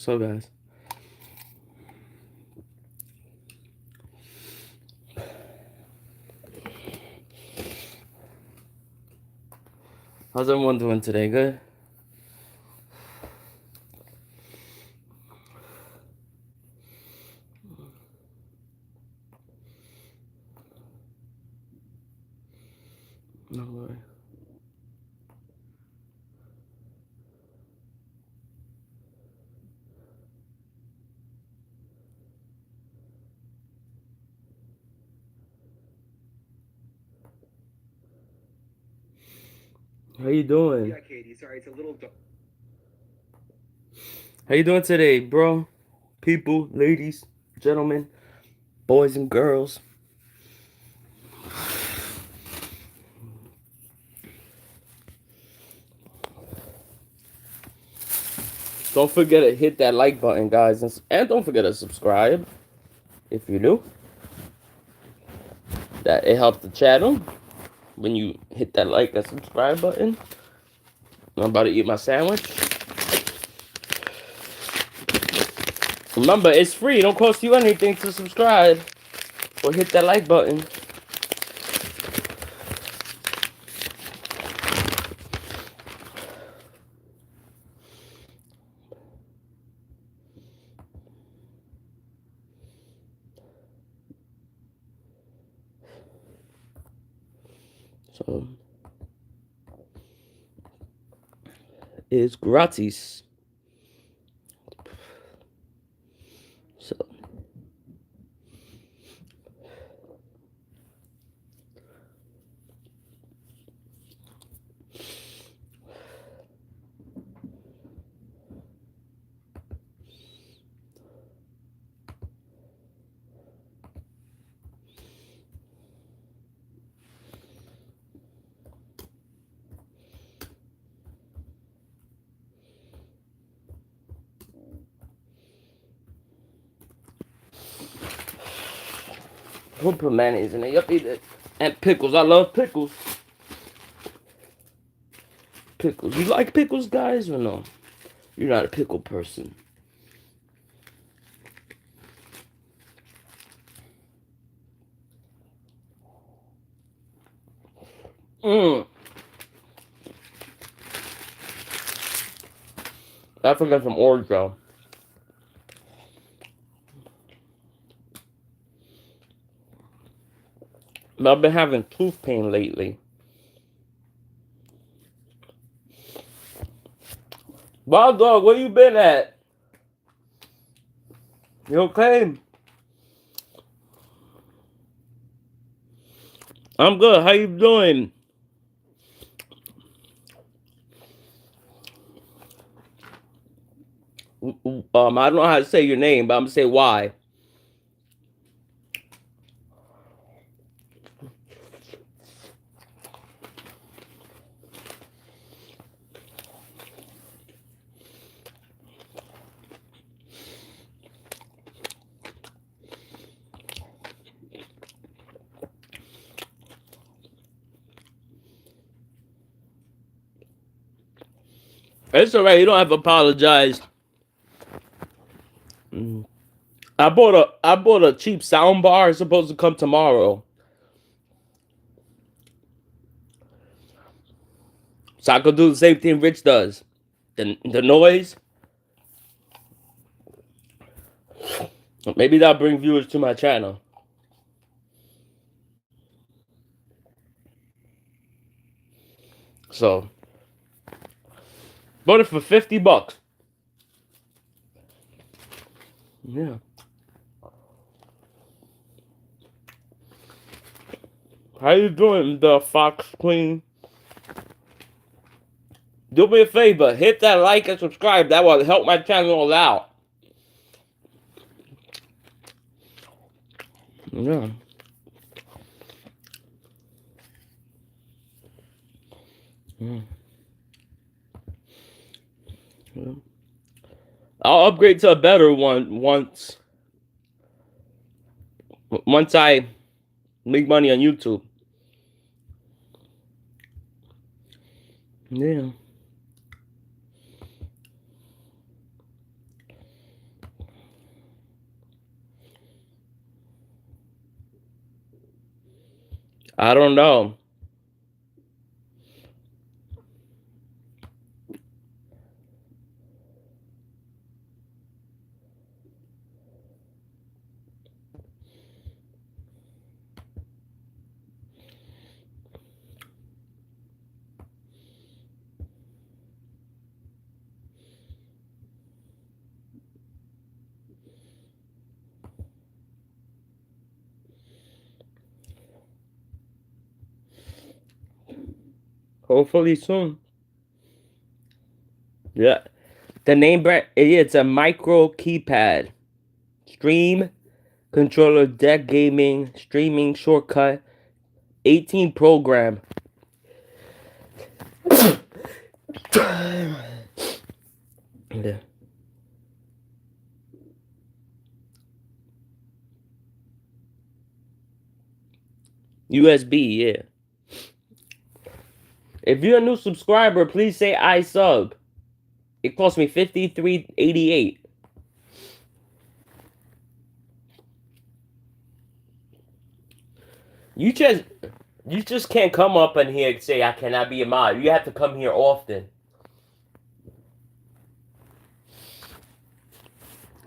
So, guys, how's everyone doing today? Good? No worry. How you doing? Yeah, Katie. Sorry, it's a little. How you doing today, bro? People, ladies, gentlemen, boys and girls. Don't forget to hit that like button, guys, and don't forget to subscribe if you're new. That it helps the channel when you hit that like and subscribe button. I'm about to eat my sandwich. Remember, it's free. It don't cost you anything to subscribe or hit that like button. So, it's gratis. So, we'll put mayonnaise in it. Yup, eat it. And pickles. I love pickles. Pickles. You like pickles, guys, or no? You're not a pickle person. Mmm. I forgot some Oreo. But I've been having tooth pain lately. Wild dog, where you been at? You okay? I'm good. How you doing? I don't know how to say your name, but I'm gonna say why. It's alright. You don't have to apologize. Mm. I bought a cheap sound bar. It's supposed to come tomorrow, so I could do the same thing Rich does. The noise. Maybe that'll bring viewers to my channel. So bought it for $50. Yeah. How you doing, the Fox Queen? Do me a favor, hit that like and subscribe. That will help my channel out. Yeah. Mm. Yeah. I'll upgrade to a better one once I make money on YouTube. Yeah. I don't know. Hopefully soon. Yeah. The name brand, it's a micro keypad. Stream, controller, deck gaming, streaming, shortcut, 18 program. Yeah. USB, yeah. If you're a new subscriber, please say I sub. It cost me $53.88. You just can't come up in here and say I cannot be a mod. You have to come here often.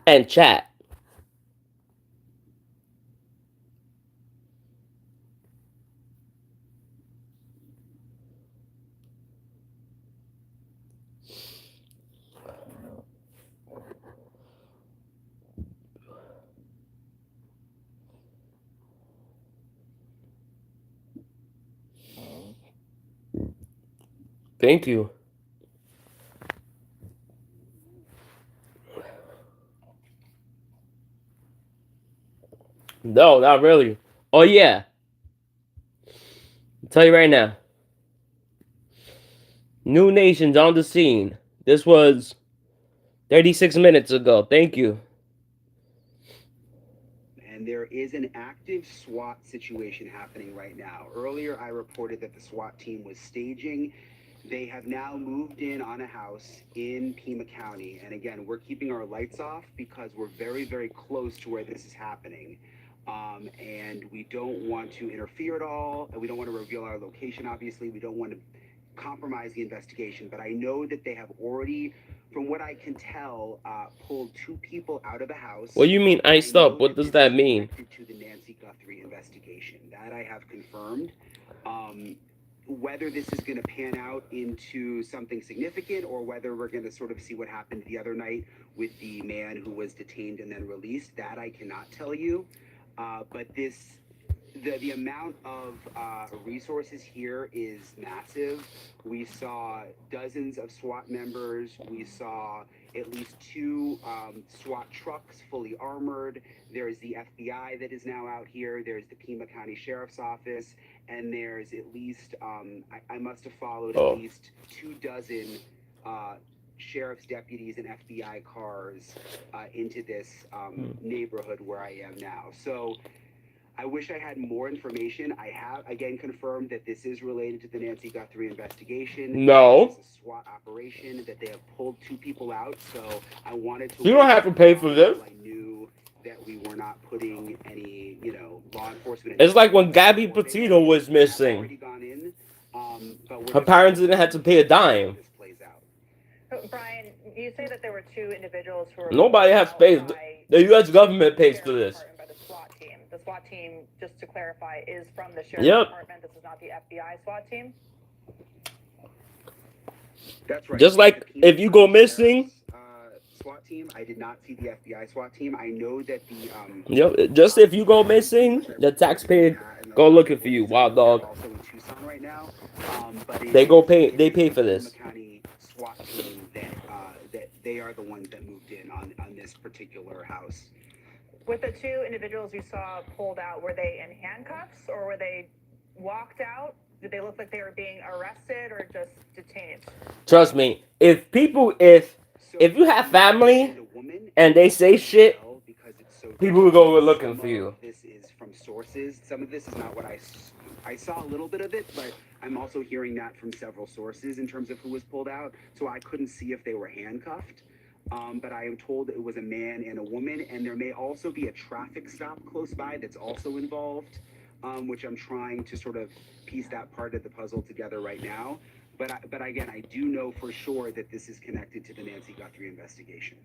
And chat. Thank you. No, not really. Oh yeah. I'll tell you right now. New nations on the scene. This was 36 minutes ago. Thank you. And there is an active SWAT situation happening right now. Earlier, I reported that the SWAT team was staging. They have now moved in on a house in Pima County. And again, we're keeping our lights off because we're very, very close to where this is happening. And we don't want to interfere at all. And we don't want to reveal our location, obviously. We don't want to compromise the investigation. But I know that they have already, from what I can tell, pulled 2 people out of the house. What do you mean iced up? What does that mean? To the Nancy Guthrie investigation. That I have confirmed. Whether this is going to pan out into something significant or whether we're going to sort of see what happened the other night with the man who was detained and then released, that I cannot tell you. But the amount of resources here is massive. We saw dozens of SWAT members. We saw at least 2 SWAT trucks fully armored. There's the FBI that is now out here. There's the Pima County Sheriff's Office. And there's at least, I must have followed at least 24 sheriff's deputies and FBI cars into this neighborhood where I am now. So I wish I had more information. I have, again, confirmed that this is related to the Nancy Guthrie investigation. No. It's a SWAT operation, that they have pulled 2 people out. So I wanted to... You don't have to pay for this. I knew that we were not putting any, law enforcement... It's like when Gabby Petito was missing. Her parents didn't have to pay a dime. Brian, you say that there were 2 individuals who were... Nobody has to pay. The U.S. government pays for this. By the SWAT team. The SWAT team, just to clarify, is from the Sheriff's Department. This is not the FBI SWAT team? That's right. Just like if you go missing... SWAT team. I did not see the FBI SWAT team. I know that the... Yep, just if you go missing, the taxpayer go looking for you, wild dog. Also in Tucson right now. They pay for this. SWAT team that they are the ones that moved in on this particular house. With the 2 individuals you saw pulled out, were they in handcuffs or were they walked out? Did they look like they were being arrested or just detained? Trust me, if you have family and they say shit, people will go looking for you. This is from sources. Some of this is not what I saw a little bit of it, but I'm also hearing that from several sources in terms of who was pulled out. So I couldn't see if they were handcuffed. But I am told it was a man and a woman, and there may also be a traffic stop close by that's also involved. which I'm trying to sort of piece that part of the puzzle together right now. But again, I do know for sure that this is connected to the Nancy Guthrie investigation.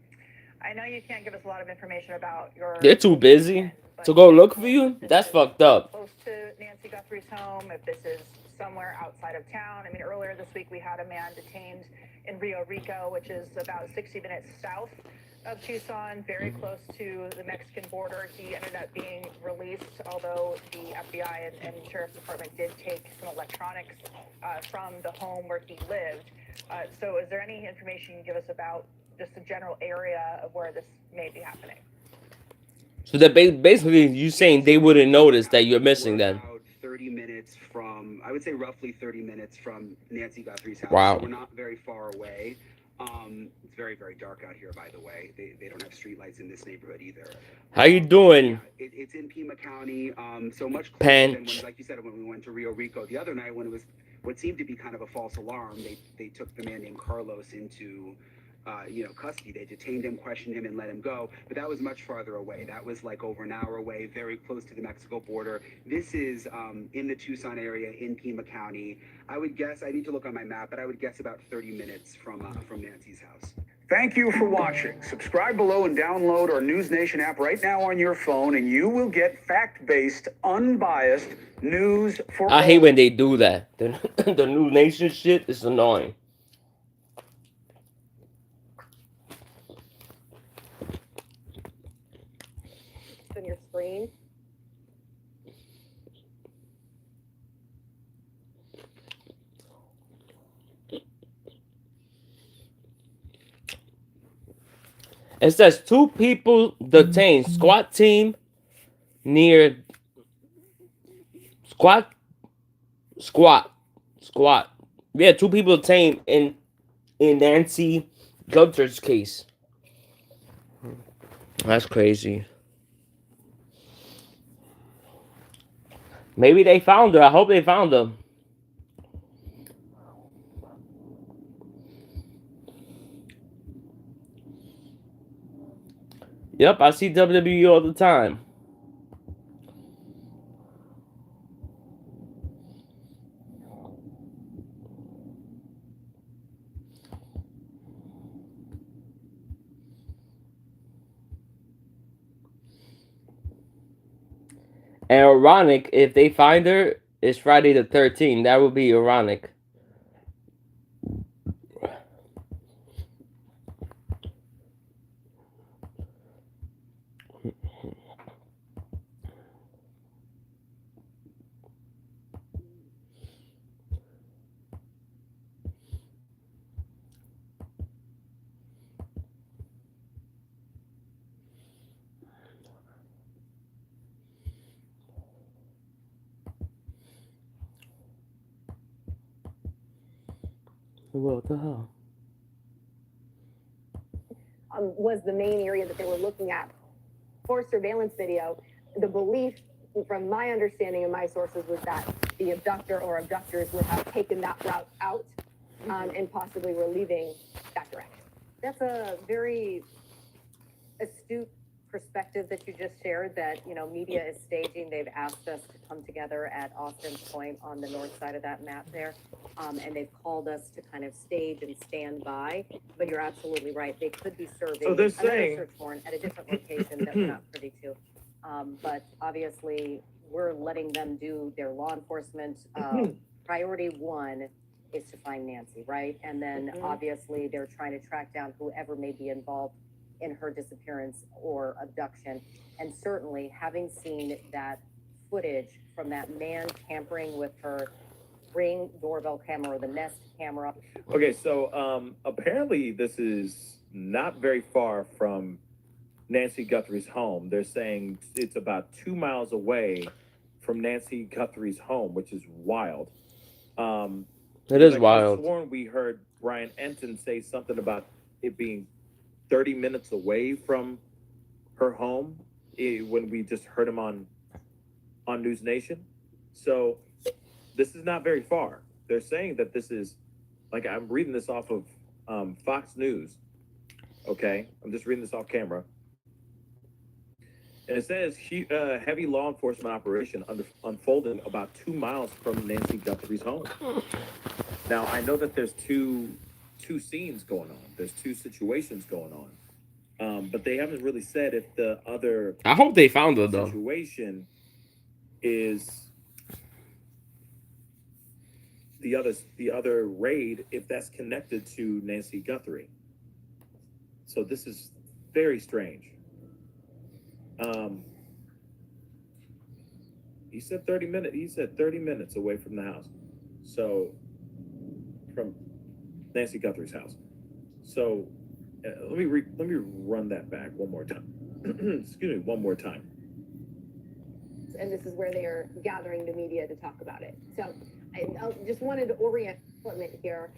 I know you can't give us a lot of information about your. They're too busy to go look for you. That's fucked up. Close to Nancy Guthrie's home, if this is somewhere outside of town. I mean, earlier this week we had a man detained in Rio Rico, which is about 60 minutes south of Tucson, very close to the Mexican border. He ended up being released, although the FBI and Sheriff's Department did take some electronics from the home where he lived. So is there any information you can give us about just the general area of where this may be happening? So that basically you saying they wouldn't notice that you're missing then. About 30 minutes from, I would say roughly 30 minutes from Nancy Guthrie's house. Wow. So we're not very far away. It's very, very dark out here, by the way. They don't have streetlights in this neighborhood either. How you doing? Yeah, it's in Pima County, so much closer than when, like you said, when we went to Rio Rico the other night, when it was what seemed to be kind of a false alarm. They took the man named Carlos into custody. They detained him, questioned him, and let him go. But that was much farther away. That was like over an hour away, very close to the Mexico border. This is in the Tucson area in Pima County. I would guess, I need to look on my map, but I would guess about 30 minutes from Nancy's house. Thank you for watching. Subscribe below and download our News Nation app right now on your phone, and you will get fact-based, unbiased news for I hate when they do that. The New Nation shit is annoying. On your screen. It says 2 people detained. SWAT team near squat. Yeah, 2 people detained in Nancy Guthrie's case. That's crazy. Maybe they found her. I hope they found her. Yep, I see WWE all the time. And ironic, if they find her, it's Friday the 13th. That would be ironic. What the hell? Was the main area that they were looking at for surveillance video. The belief, from my understanding and my sources, was that the abductor or abductors would have taken that route out and possibly were leaving that direction. That's a very astute perspective that you just shared, that, you know, media is staging. They've asked us to come together at Austin's Point on the north side of that map there, and they've called us to kind of stage and stand by. But you're absolutely right. They could be serving So they're saying search warrant at a different location that we're not privy to. But obviously, we're letting them do their law enforcement. Priority one is to find Nancy, right? And then obviously they're trying to track down whoever may be involved in her disappearance or abduction. And certainly, having seen that footage from that man tampering with her Ring doorbell camera or the Nest camera. Okay, so apparently this is not very far from Nancy Guthrie's home. They're saying it's about 2 miles away from Nancy Guthrie's home, which is wild. It is wild. I sworn we heard Brian Enton say something about it being 30 minutes away from her home when we just heard him on News Nation. So this is not very far. They're saying that this is, like, I'm reading this off of Fox News. Okay, I'm just reading this off camera. And it says heavy law enforcement operation unfolding about 2 miles from Nancy Guthrie's home. Now, I know that there's two scenes going on. There's two situations going on. But they haven't really said if the other I hope they found her though. situation is the other raid, if that's connected to Nancy Guthrie. So this is very strange. He said 30 minutes away from the house. So from Nancy Guthrie's house. So let me run that back one more time. Excuse me, one more time. And this is where they are gathering the media to talk about it. So I just wanted to orient equipment here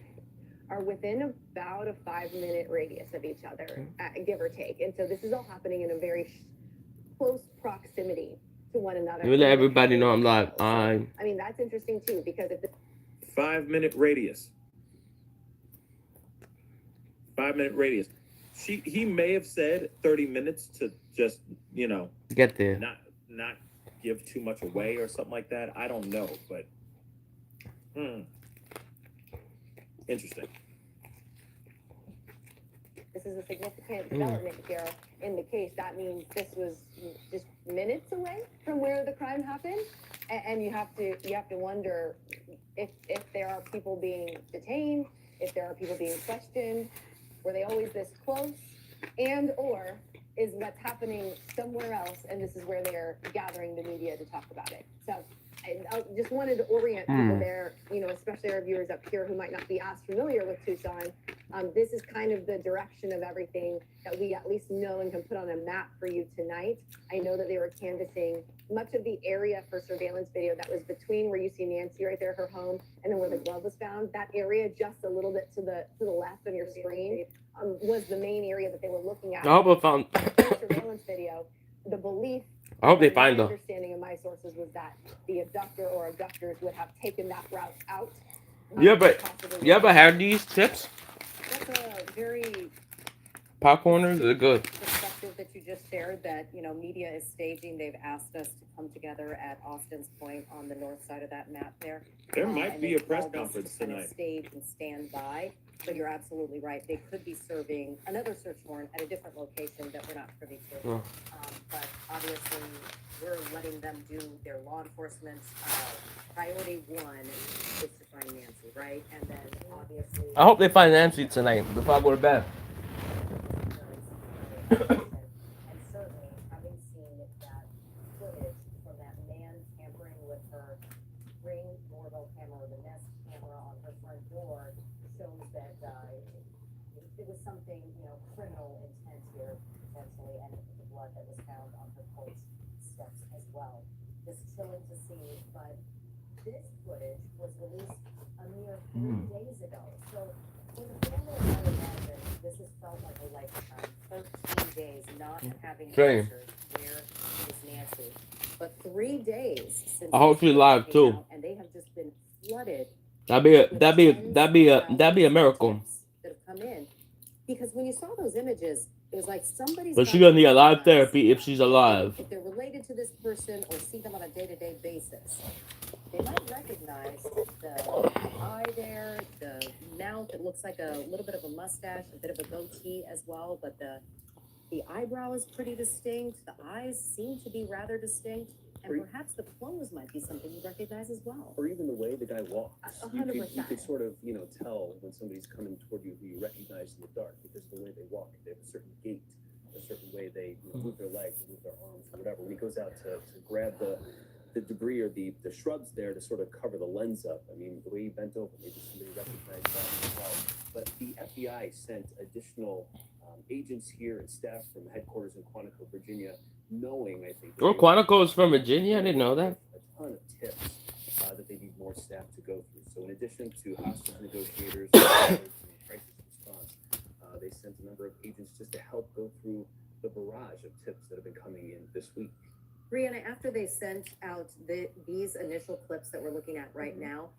are within about a 5-minute radius of each other, give or take. And so this is all happening in a very close proximity to one another. You let everybody know I'm live. I mean, that's interesting too, because if the 5-minute radius. 5-minute radius. He may have said 30 minutes to just, get there. Not give too much away or something like that. I don't know, but interesting. this is a significant development here in the case, that means this was just minutes away from where the crime happened. And you have to wonder if there are people being detained, if there are people being questioned, were they always this close, and or is what's happening somewhere else, and this is where they're gathering the media to talk about it. So I just wanted to orient people there, especially our viewers up here who might not be as familiar with Tucson. This is kind of the direction of everything that we at least know and can put on a map for you tonight. I know that they were canvassing much of the area for surveillance video that was between where you see Nancy right there, her home, and then where the glove was found. That area just a little bit to the left of your screen was the main area that they were looking at. I hope I found surveillance video. The belief, I hope they find my them. understanding of my sources was that the abductor or abductors would have taken that route out. You ever had these tips? That's a very Popcorners? They're good. perspective that you just shared, that media is staging. They've asked us to come together at Austin's Point on the north side of that map there. There might And be they a press called us conference to kind of tonight. stage and stand by. But you're absolutely right. They could be serving another search warrant at a different location that we're not privy to. Oh. But obviously, we're letting them do their law enforcement. Priority one is to find Nancy, right? And then obviously. I hope they find Nancy tonight before I go to bed. And certainly, having seen that footage from that man tampering with her Ring doorbell camera or the Nest camera on her front door shows that it was something, criminal intent here potentially, and the blood that was found on her coat steps as well. Just chilling to see, but this footage was released a mere 3 days ago. So for the family, I imagine this has felt like a lifetime. 13 days not having Same. answers. Where is Nancy? But 3 days since I hope this she's live came too. out, and they have just been flooded. That'd be a miracle. That have come in, because when you saw those images, it was like somebody's. But she's gonna need a lot of therapy if she's alive. If they're related to this person or see them on a day-to-day basis, they might recognize the eye there, the mouth. It looks like a little bit of a mustache, a bit of a goatee as well, but the eyebrow is pretty distinct. The eyes seem to be rather distinct. And perhaps the clothes might be something you recognize as well. Or even the way the guy walks. 100%. You could sort of, tell when somebody's coming toward you who you recognize in the dark because of the way they walk. They have a certain gait, a certain way they move their legs, move their arms, or whatever. When he goes out to grab the debris or the shrubs there to sort of cover the lens up. I mean, the way he bent over, maybe somebody recognized that as well. But the FBI sent additional agents here and staff from headquarters in Quantico, Virginia, knowing, I think. Oh, Quantico is from Virginia? I didn't know that. A ton of tips that they need more staff to go through. So in addition to hostage negotiators and crisis response, they sent a number of agents just to help go through the barrage of tips that have been coming in this week. Brianna, after they sent out these initial clips that we're looking at right now,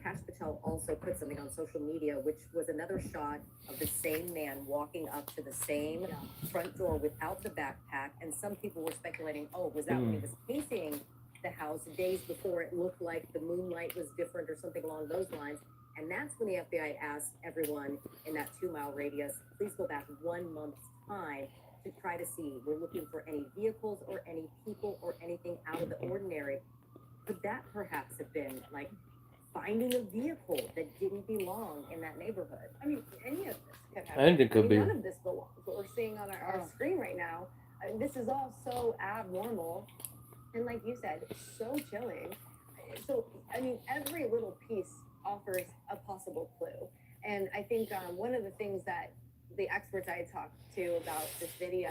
Tash Patel also put something on social media, which was another shot of the same man walking up to the same front door without the backpack. And some people were speculating, oh, was that when he was pacing the house days before? It looked like the moonlight was different or something along those lines. And that's when the FBI asked everyone in that 2-mile radius, please go back 1 month's time to try to see. We're looking for any vehicles or any people or anything out of the ordinary. Could that perhaps have been like finding a vehicle that didn't belong in that neighborhood? I mean, any of this could happen. Anything could be. None of this belongs. What we're seeing on our screen right now, this is all so abnormal. And like you said, so chilling. So, I mean, every little piece offers a possible clue. And I think one of the things that the experts I had talked to about this video,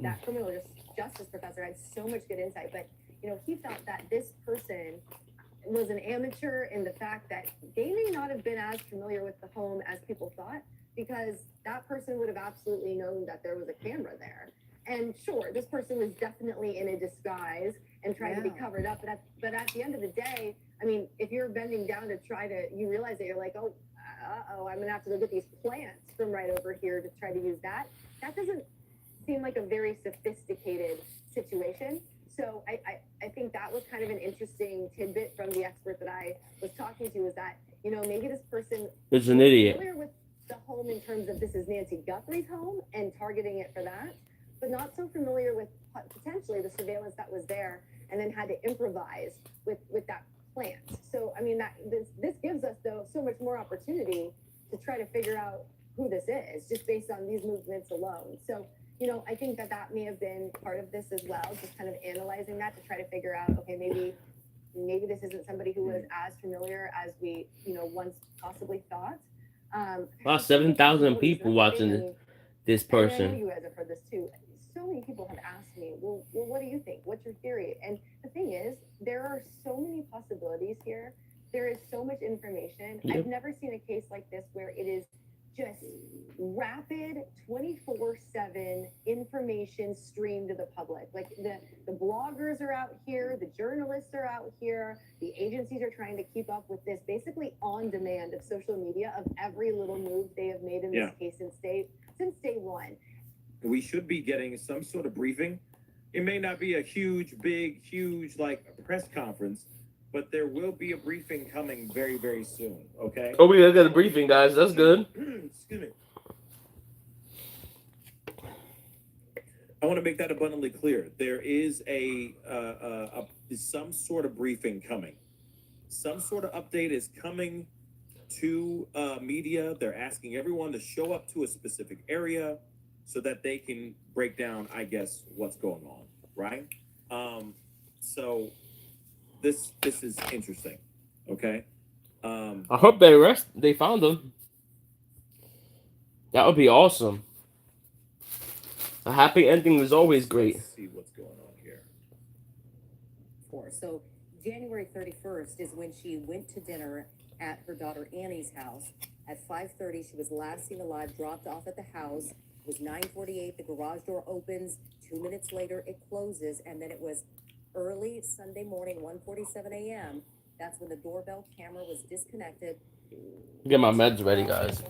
that criminal justice professor had so much good insight. But, you know, he felt that this person was an amateur in the fact that they may not have been as familiar with the home as people thought, because that person would have absolutely known that there was a camera there. And sure, this person was definitely in a disguise and trying to be covered up. But at the end of the day, I mean, if you're bending down to you realize that you're like, oh, I'm gonna have to go get these plants from right over here to try to use that. That doesn't seem like a very sophisticated situation. So I think that was kind of an interesting tidbit from the expert that I was talking to, is that, you know, maybe this person is an idiot. Familiar with the home in terms of this is Nancy Guthrie's home and targeting it for that, but not so familiar with potentially the surveillance that was there, and then had to improvise with that plant. So, I mean, this gives us, though, so much more opportunity to try to figure out who this is, just based on these movements alone. So, you know, I think that may have been part of this as well, just kind of analyzing that to try to figure out, okay, maybe this isn't somebody who was as familiar as we, you know, once possibly thought. Wow, 7,000 people watching this I know person. you guys have heard this too. So many people have asked me, well, what do you think? What's your theory? And the thing is, there are so many possibilities here. There is so much information. Yep. I've never seen a case like this where it is just rapid 24/7 information streamed to the public. Like the bloggers are out here, the journalists are out here, the agencies are trying to keep up with this basically on demand of social media, of every little move they have made in this case since day one. We should be getting some sort of briefing. It may not be a huge like press conference, but there will be a briefing coming very, very soon. Okay. Oh, we got a briefing, guys. That's good. Excuse me. I want to make that abundantly clear. There is some sort of briefing coming. Some sort of update is coming to media. They're asking everyone to show up to a specific area so that they can break down, I guess, what's going on, right? So this is interesting. Okay. I hope they found him. That would be awesome. A happy ending is always great. Let's see what's going on here. So January 31st is when she went to dinner at her daughter Annie's house. At 5:30, she was last seen alive, dropped off at the house. It was 9:48. The garage door opens. 2 minutes later, it closes, and then it was early Sunday morning, 1:47 a.m. That's when the doorbell camera was disconnected. Get my meds ready, guys.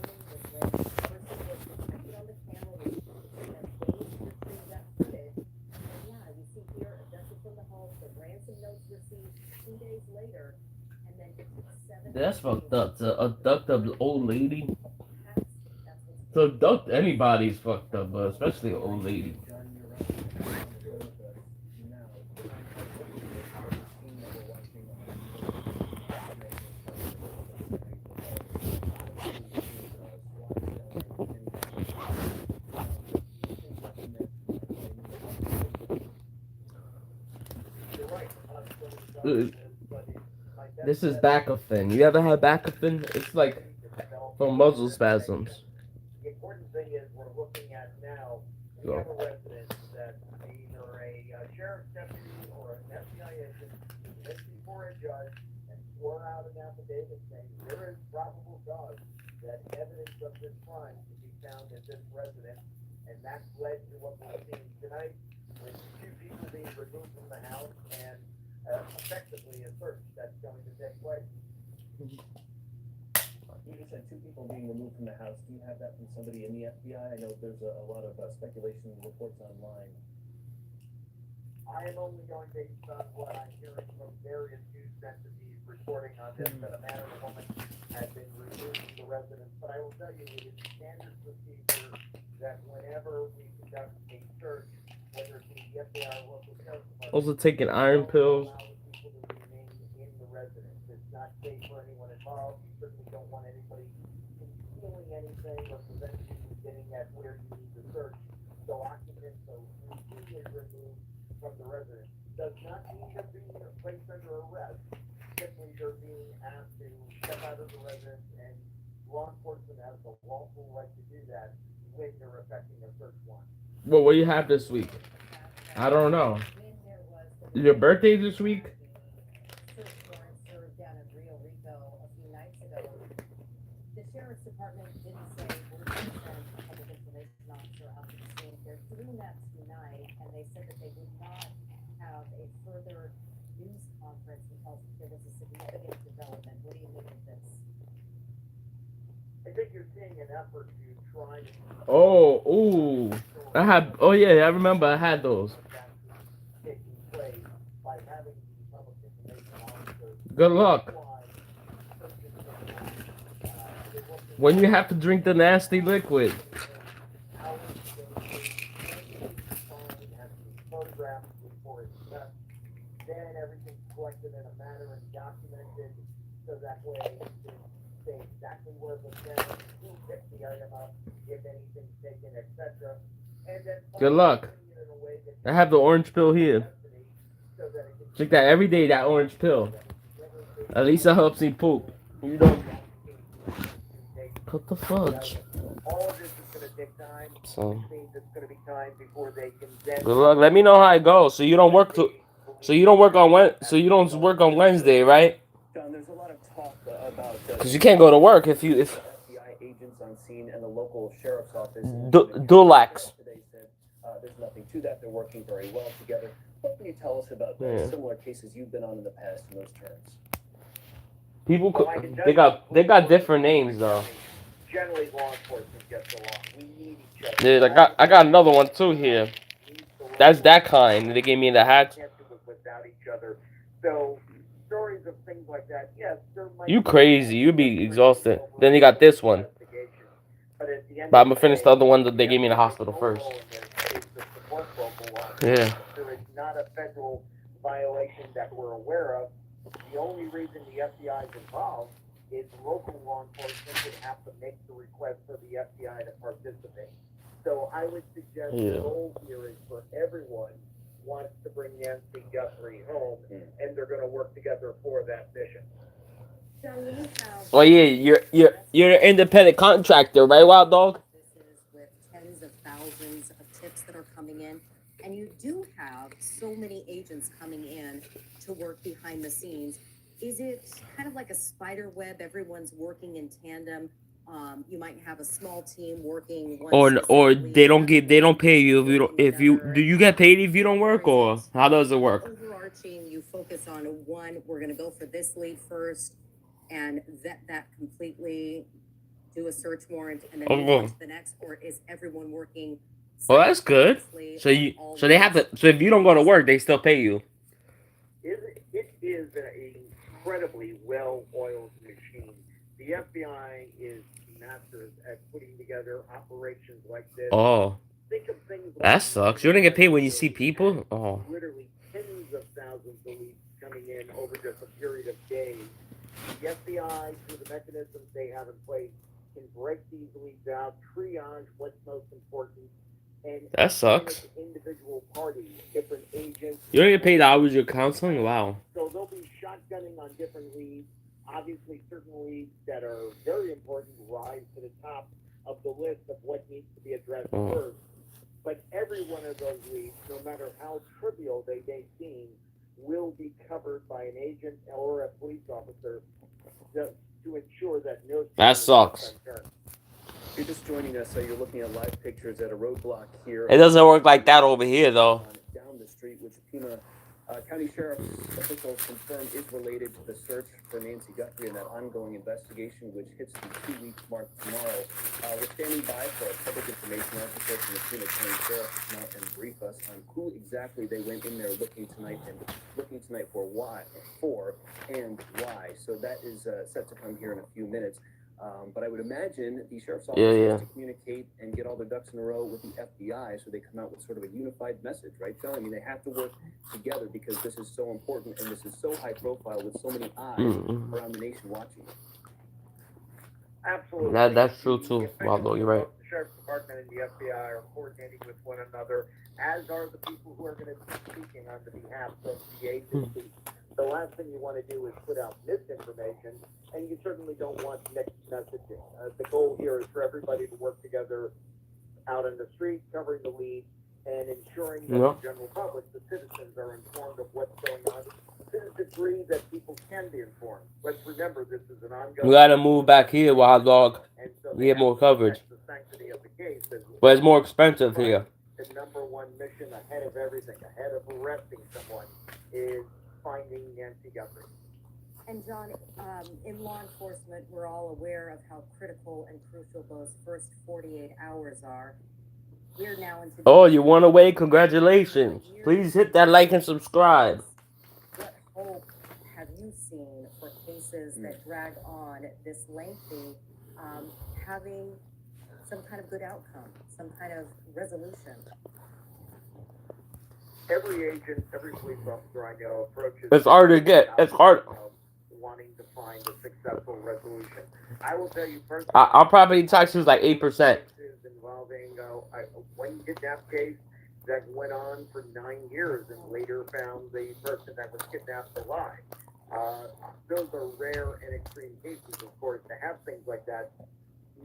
That's fucked up. To abduct an old lady. To abduct anybody's fucked up, but especially an old lady. This is Baclofen. You ever had Baclofen? It's like for muscle spasms. The important thing is we're looking at now, we have a resident that either a sheriff's deputy or an FBI agent went before a judge and swore out an affidavit saying there is probable cause that evidence of this crime can be found at this residence, and that's led to what we're seeing tonight, with 2 people being removed from the house and effectively a search that's going to take place. You just said 2 people being removed from the house. Do you have that from somebody in the FBI? I know there's a lot of speculation reports online. I am only going based on what I'm hearing from various news entities reporting on this, that a man and a woman had been removed from the residence. But I will tell you, it is standard procedure that whenever we conduct a search, whether it be the FBI or local sheriff's department, Also taking iron don't pills. allow the people to remain in the residence. It's not safe for anyone involved. You certainly don't want anybody concealing anything or preventing you from getting at where you need to search. So occupants are routinely removed from the residence. Does not mean they're being placed under arrest. Simply they're being asked to step out of the residence, and law enforcement has the lawful right to do that when they're effecting a search warrant. Well, what do you have this week? I don't know. Your birthday this week? Search warrant served down in Rio Rico a few nights ago. The sheriff's department didn't say we're going to send a public information officer out to the scene. They're doing that tonight, and they said that they would not have a further news conference until there was a significant development. What do you make of this? I think you're seeing an effort to try to Oh, ooh. I had. Oh yeah, I remember I had those. taking place by having the public information officer Good luck. When you have to drink the nasty liquid. photographed before it's cut. Then everything's collected in a manner and documented so that way you can say exactly where it was found, who picked the item up, if anything's taken, etc. And then Good luck. I have the orange pill here. Drink that every day, that orange pill. At least it helps me poop. You don't. What the fudge? all of this is going to take time. So, Which means it's going to be time before they can then. good luck. Let me know how it goes. So you don't work to. So you don't work on So you don't work on Wednesday, right? John, there's a lot of talk about Because you can't go to work if you. FBI agents on scene and the local sheriff's office. Dulax. Today said there's nothing to that. They're working very well together. What can you tell us about similar cases you've been on in the past in those terms? People, they got different names though. Generally, law enforcement gets along. We need each other. Yeah, I got another one too here. That's that kind. They gave me the hat. Can't do it without each other. So stories of things like that, yes, there might. You crazy? You be exhausted. Then you got this one. But I'm gonna finish the other one that they gave me in the hospital first. Yeah. There is not a federal violation that we're aware of. The only reason the FBI is involved is local law enforcement would have to make the request for the FBI to participate. So I would suggest the goal here is for everyone wants to bring Nancy Guthrie home, and they're going to work together for that mission. Oh yeah, you're an independent contractor, right, Wild Dog? With tens of thousands of tips that are coming in, and you do have so many agents coming in to work behind the scenes. Is it kind of like a spider web? Everyone's working in tandem. You might have a small team working. Or they don't pay you if you do you get paid if you don't work, or how does it work? Overarching, you focus on one. We're going to go for this lead first, and vet that completely. Do a search warrant and then move on to the next, or is everyone working? Well, that's good. So they have to. So if you don't go to work, they still pay you. It is an incredibly well-oiled machine. The FBI is masters at putting together operations like this. Oh, Think of things that sucks. You don't get paid when you see people. Oh, literally tens of thousands of leads coming in over just a period of days. The FBI, through the mechanisms they have in place, can break these leads out, triage what's most important, and that sucks. individual parties, different agents. You don't get paid hours you're counseling. Wow. So they'll be shotgunning on different leads. Obviously, certain leads that are very important rise to the top of the list of what needs to be addressed first. But every one of those leads, no matter how trivial they may seem, will be covered by an agent or a police officer to ensure that no. That sucks. You're just joining us, so you're looking at live pictures at a roadblock here. It doesn't work like that over here, though. Down the street, which Pima County Sheriff's officials confirm is related to the search for Nancy Guthrie and that ongoing investigation, which hits the 2-week mark tomorrow. We're standing by for a public information officer from the Phoenix County Sheriff to come out and brief us on who exactly they went in there looking tonight for and why. So that is set to come here in a few minutes. But I would imagine the sheriff's office has to communicate and get all their ducks in a row with the FBI so they come out with sort of a unified message, right, John? I mean, they have to work together because this is so important and this is so high profile with so many eyes around the nation watching. Absolutely. That's true too, Waldo. You're right. The Sheriff's Department and the FBI are coordinating with one another, as are the people who are going to be speaking on the behalf of the agency. The last thing you want to do is put out misinformation, and you certainly don't want mixed messaging. The goal here is for everybody to work together out on the street, covering the lead, and ensuring that the general public, the citizens, are informed of what's going on to the degree that people can be informed. Let's remember, this is an ongoing... We gotta move back here, Wild Dog. We get more coverage. The sanctity of the case is, But it's more expensive here. the number one mission ahead of everything, ahead of arresting someone, is finding Nancy Guthrie. And John, in law enforcement, we're all aware of how critical and crucial those first 48 hours are. We're now into... Oh, you won away? Congratulations. Please hit that like and subscribe. What hope have you seen for cases that drag on this lengthy, having some kind of good outcome, some kind of resolution? Every agent, every police officer I know approaches... It's hard to get. It's hard. Wanting to find a successful resolution. I will tell you personally... Our property tax is like 8%. Involving one kidnap case that went on for 9 years and later found the person that was kidnapped alive. Those are rare and extreme cases, of course. To have things like that,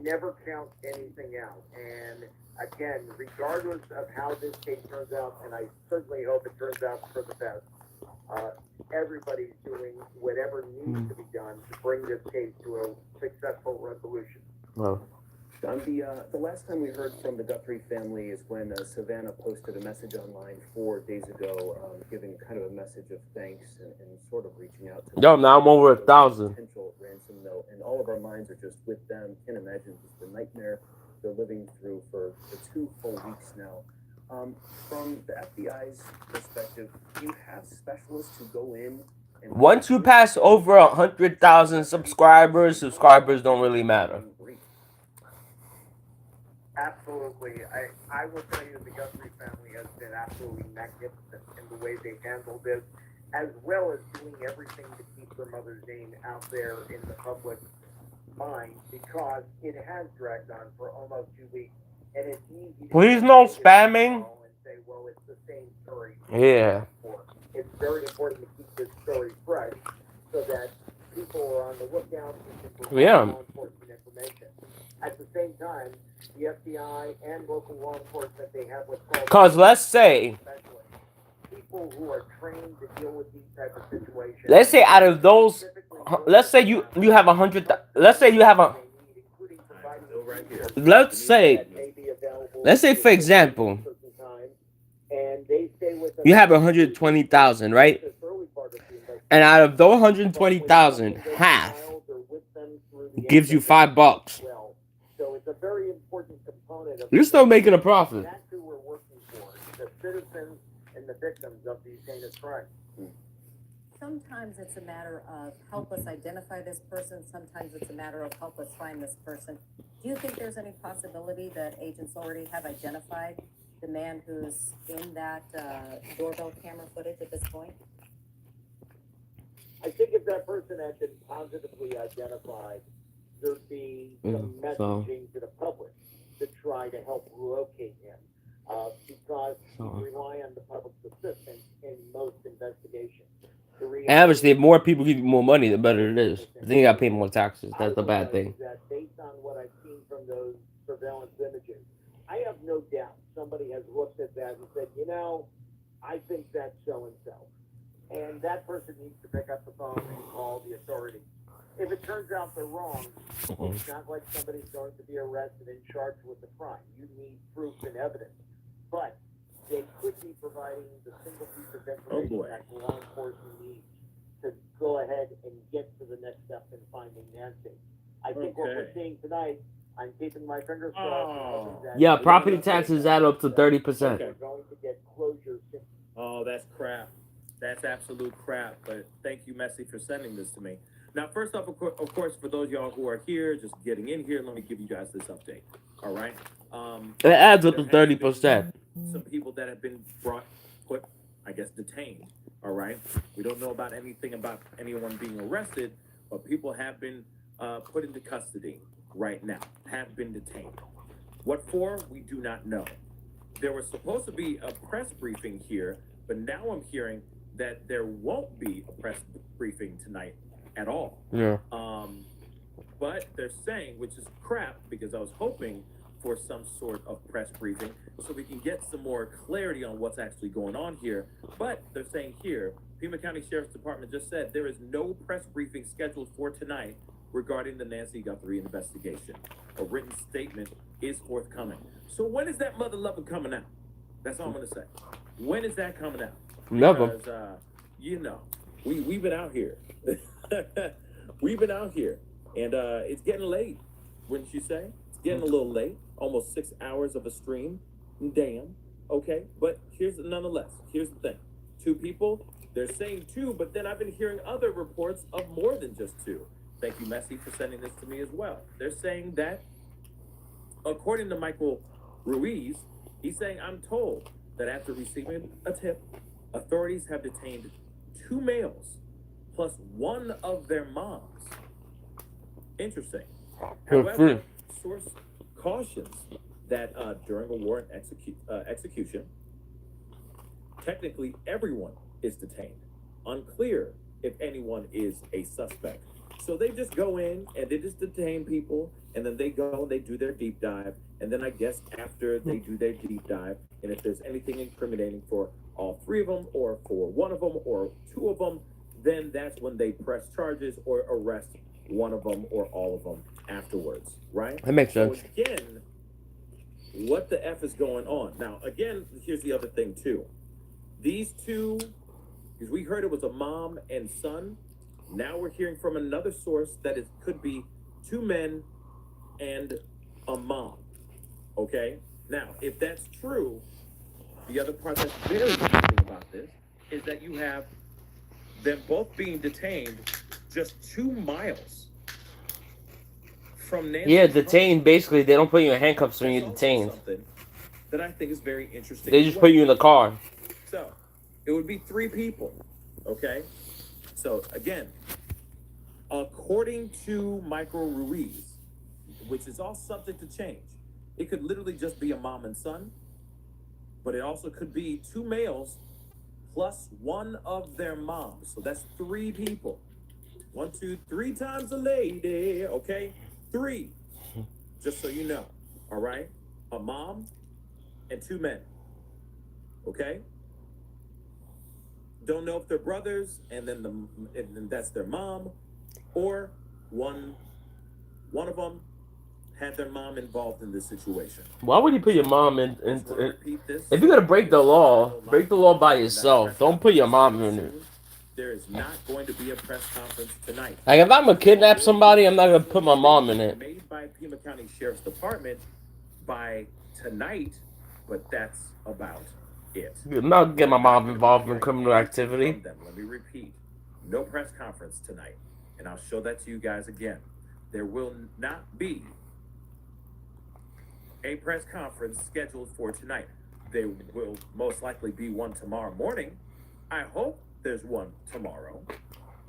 never count anything out. And again, regardless of how this case turns out, and I certainly hope it turns out for the best, everybody's doing whatever needs to be done to bring this case to a successful resolution. Well. John, the last time we heard from the Guthrie family is when Savannah posted a message online 4 days ago, giving kind of a message of thanks and sort of reaching out to Yo, now I'm over 1,000. Potential ransom note, and all of our minds are just with them. Can't imagine just the nightmare they're living through for 2 full weeks now. From the FBI's perspective, do you have specialists who go in and... Once you pass over 100,000 subscribers don't really matter. Absolutely. I will tell you the Guthrie family has been absolutely magnificent in the way they handled this, as well as doing everything to keep their mother's name out there in the public mind, because it has dragged on for almost 2 weeks. And it's easy to... Please no spamming. And say, well, it's the same story. Yeah. It's very important to keep this story fresh so that people are on the lookout for law enforcement information. At the same time, the FBI and local law enforcement, they have what's called... Because let's say... people who are trained to deal with these type of situations... Let's say out of those... Let's say you have 100... Let's say you have a... Let's say for example... You have 120,000, right? And out of those 120,000, half gives you $5. So it's a very important component of... You're still making a profit. That's who we're working for, the citizens and the victims of these heinous crimes. Sometimes it's a matter of help us identify this person. Sometimes it's a matter of help us find this person. Do you think there's any possibility that agents already have identified the man who's in that doorbell camera footage at this point? I think if that person had been positively identified, there'd be some messaging to the public to try to help locate him, because we rely on the public's assistance in most investigations. And obviously, if more people give you more money, the better it is. Then you got to pay more taxes. That's the bad thing. That based on what I've seen from those surveillance images, I have no doubt somebody has looked at that and said, you know, I think that's so-and-so. And that person needs to pick up the phone and call the authorities. If it turns out they're wrong, it's not like somebody's going to be arrested and charged with a crime. You need proof and evidence. But they could be providing the single piece of Oh, information boy. that law enforcement needs to go ahead and get to the next step in finding Nancy. I think what we're Okay. seeing tonight, I'm keeping my fingers crossed. Oh. that Yeah, Yeah, property that's taxes add up to 30%. Okay. we're going to get closure soon. Oh, that's crap. That's absolute crap. But thank you, Messi, for sending this to me. Now, first off, of course, for those of y'all who are here, just getting in here, let me give you guys this update. All right. It adds up There to has 30%. been some people that have been put, I guess, detained. All right. We don't know about anything about anyone being arrested, but people have been put into custody right now, have been detained. What for? We do not know. There was supposed to be a press briefing here, but now I'm hearing that there won't be a press briefing tonight at all. Yeah. But they're saying, which is crap, because I was hoping for some sort of press briefing so we can get some more clarity on what's actually going on here. But they're saying here, Pima County Sheriff's Department just said there is no press briefing scheduled for tonight regarding the Nancy Guthrie investigation. A written statement is forthcoming. So when is that mother loving coming out? That's all I'm gonna say. When is that coming out? Never. Because we've been out here. We've been out here, and it's getting late. Wouldn't you say? It's getting a little late. Almost 6 hours of a stream. Damn. Okay, but nonetheless. Here's the thing: 2 people. They're saying 2, but then I've been hearing other reports of more than just 2. Thank you, Messi, for sending this to me as well. They're saying that, according to Michael Ruiz, he's saying, I'm told that after receiving a tip, authorities have detained 2 males plus one of their moms. Interesting. However, source cautions that during a warrant execution, technically everyone is detained. Unclear if anyone is a suspect. So they just go in and they just detain people, and then they go and they do their deep dive. And then I guess after they do their deep dive, and if there's anything incriminating for all 3 of them, or for one of them, or 2 of them, then that's when they press charges or arrest one of them or all of them afterwards, right? That makes sense. So again, what the F is going on? Now, again, here's the other thing too. These 2, because we heard it was a mom and son. Now we're hearing from another source that it could be 2 men and a mom. Okay? Now, if that's true, the other part that's very interesting about this is that you have them both being detained just 2 miles from Nancy's Yeah, home. detained. Basically, they don't put you in handcuffs when you're That's also detained. something that I think is very interesting. They just put you in the car. So, it would be 3 people. Okay? So, again, according to Michael Ruiz, which is all subject to change, it could literally just be a mom and son, but it also could be 2 males plus one of their moms. So that's 3 people. 1, 2, 3 times a lady, okay? 3, just so you know, all right? A mom and 2 men, okay? Don't know if they're brothers, and then that's their mom, or one of them had their mom involved in this situation. Why would you put your mom in? Just wanna repeat this. If you're gonna break the law by yourself. Don't put your mom in it. There is not going to be a press conference tonight. Like, if I'm gonna kidnap somebody, I'm not gonna put my mom in it. Made by Pima County Sheriff's Department by tonight, but that's about it. I'm not getting my mom involved in criminal activity. Let me repeat. No press conference tonight. And I'll show that to you guys again. There will not be a press conference scheduled for tonight. There will most likely be one tomorrow morning. I hope there's one tomorrow.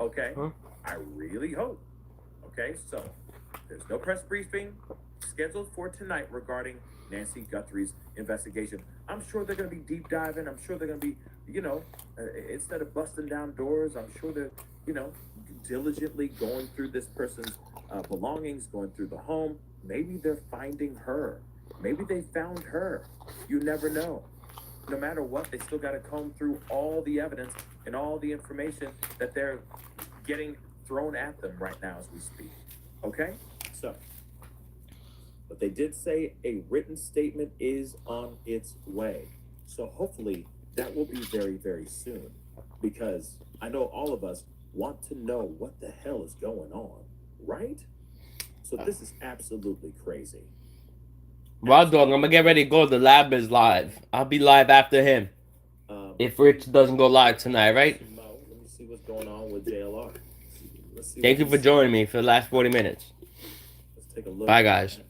Okay? Huh? I really hope. Okay? So, there's no press briefing scheduled for tonight regarding Nancy Guthrie's investigation. I'm sure they're going to be deep diving. I'm sure they're going to be, instead of busting down doors, I'm sure they're, diligently going through this person's belongings, going through the home. Maybe they're finding her. Maybe they found her. You never know. No matter what, they still got to comb through all the evidence and all the information that they're getting thrown at them right now as we speak. Okay? So, but they did say a written statement is on its way. So hopefully that will be very, very soon, because I know all of us want to know what the hell is going on, right? So this is absolutely crazy. Wild Dog, I'm gonna get ready to go. The lab is live. I'll be live after him. If Rich doesn't go live tonight, right? Let me see what's going on with JLR. Thank you for joining me for the last 40 minutes. Let's take a look. Bye, guys.